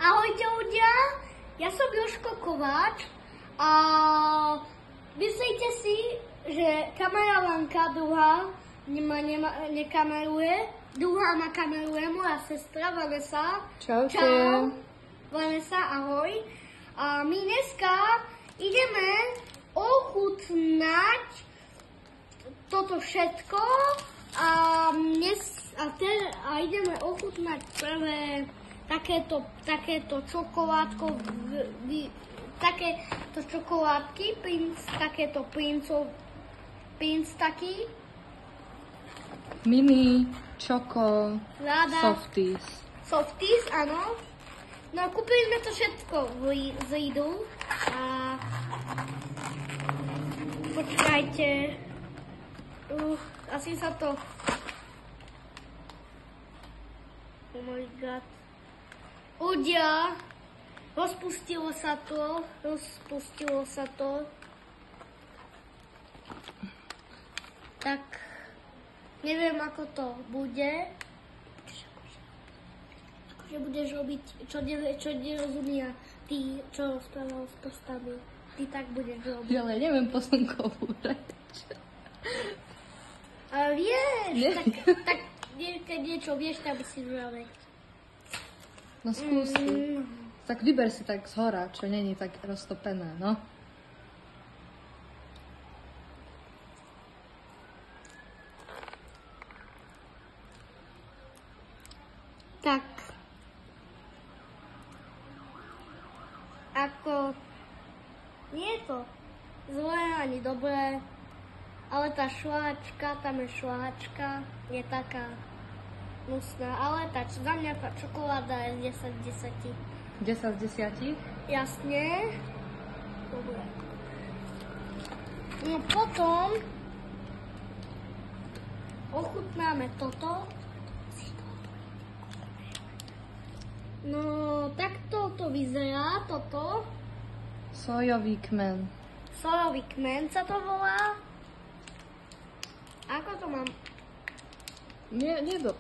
Ahojte ľudia, ja som Jožko Kováč a myslíte si, že kameramanka druhá nekameruje, druhá ma kameruje, moja sestra Vanessa. Čaute. Čau. Vanessa, ahoj. A my dneska ideme ochutnať toto všetko a ideme ochutnať prvé takéto čokoládko, takéto čokoládky, takéto princ taký. Mini, čoko, Ráda. softies. Softies, áno. No kúpili sme to všetko z Lidlu a počkajte, asi sa to, oh my god, ľudia, rozpustilo sa to, tak neviem ako to bude. Že budeš robiť, čo nerozumia tí, čo rozprával v postavu. Ty tak budeš robiť. Ale neviem posunkovú reč. Ale vieš, tak keď niečo vieš, tak by si žrali. No skúsi. Tak vyber si tak zhora, čo není tak roztopené, no. Tak. Ako, nie je to zlé ani dobré, ale tá šláčka, tam je šláčka, je taká hnusná, ale za mňa tá čokoláda je 10 z 10. 10 z 10? Jasne. Dobre. No potom ochutnáme toto. No, takto to vyzerá, toto. Sojový kmen. Sojový kmen sa to volá. Ako to mám? Nedo.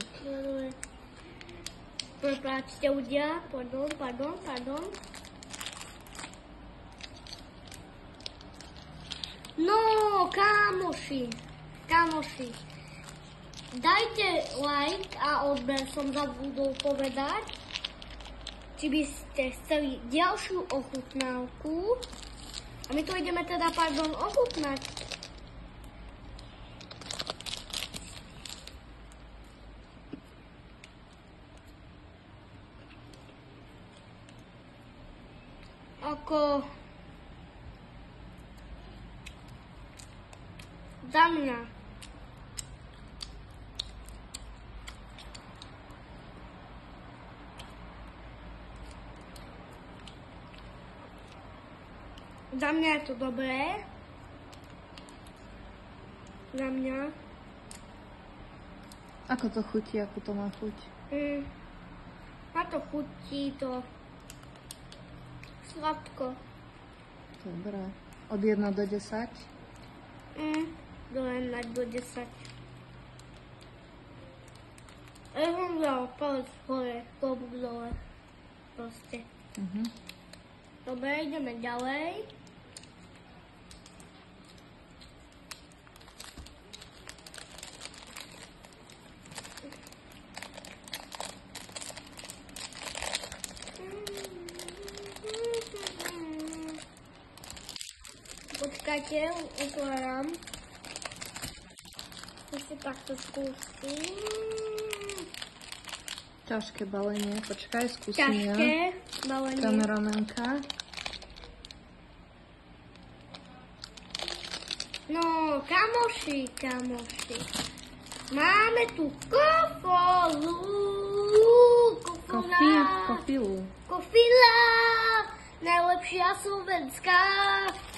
Prepáčte ľudia, pardon. No, kamoši. Dajte like a odber, som zabudol povedať. Či by ste chceli ďalšiu ochutnávku. A my to ideme teda, ochutnať. Ako za mňa. Za mňa je to dobré. Za mňa. Ako to chutí, ako to má chuť? A to chutí to sladko. Dobre. Od 1 do 10? Do 1 do 10. Ja som dal palec hore, klobúk dole. Proste. Dobre, ideme ďalej. Počkajte, otváram. Si takto skúsim. Ťažké balenie. Počkaj, skúsim ja. Ťažké balenie. Kameramenka. No, kamoši. Máme tu kofolu. Kofila. Najlepšia slovenská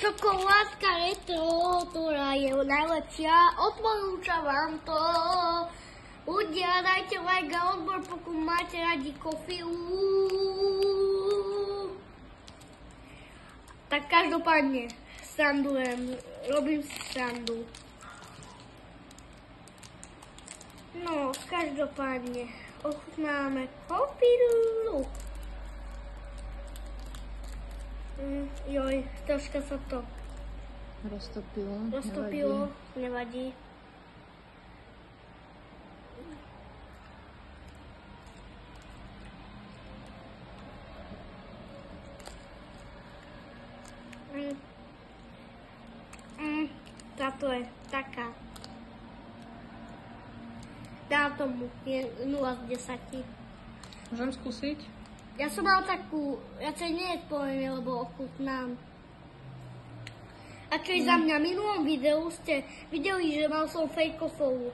čokoládka retro, ktorá je najlepšia. Odporúčam vám to. Ľudia, dajte like a odbor, pokud máte radi kofilu. Tak každopádne robím si srandu. No, každopádne ochutnáme kofilu. Joj, troška sa to Roztopilo. nevadí. Táto je taká. Dá tomu 0 z 10. Môžem skúsiť? Ja som mal takú, ja to nie je poviem, lebo ochutnám. A čo je za mňa v minulom videu ste videli, že mal som fejkofovú.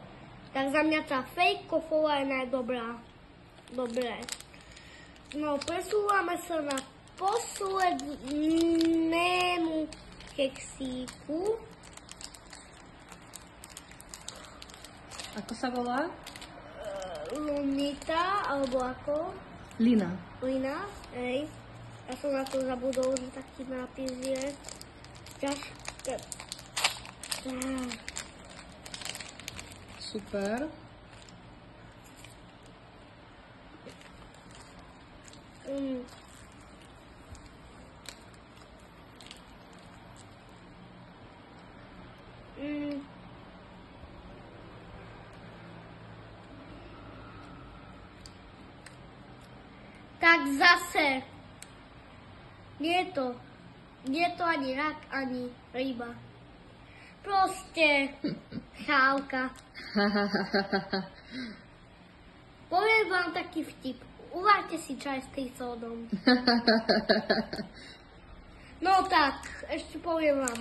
Tak za mňa tá fejkofová je najdobrá. Dobre. No, presúvame sa na poslednému keksíku. Ako sa volá? Lunita, alebo ako? Lina. Lina, hej. Ja som na to zabudol, že taký nápis je. Ťažké. Super. Tak zase. Nie je to ani rak, ani ryba. Proste chávka. Poviem vám taký vtip. Uváďte si čaj s tým sódom. No tak, ešte poviem vám.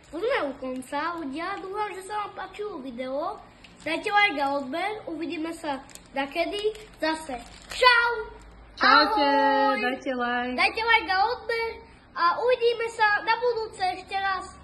Sme u konca, ľudia. Dúfam, že sa vám páčilo video. Dajte like a odber. Uvidíme sa dakedy. Zase. Čau! Čaute, Ahoj! dajte like. Dajte like a odber a uvidíme sa na budúce ešte raz.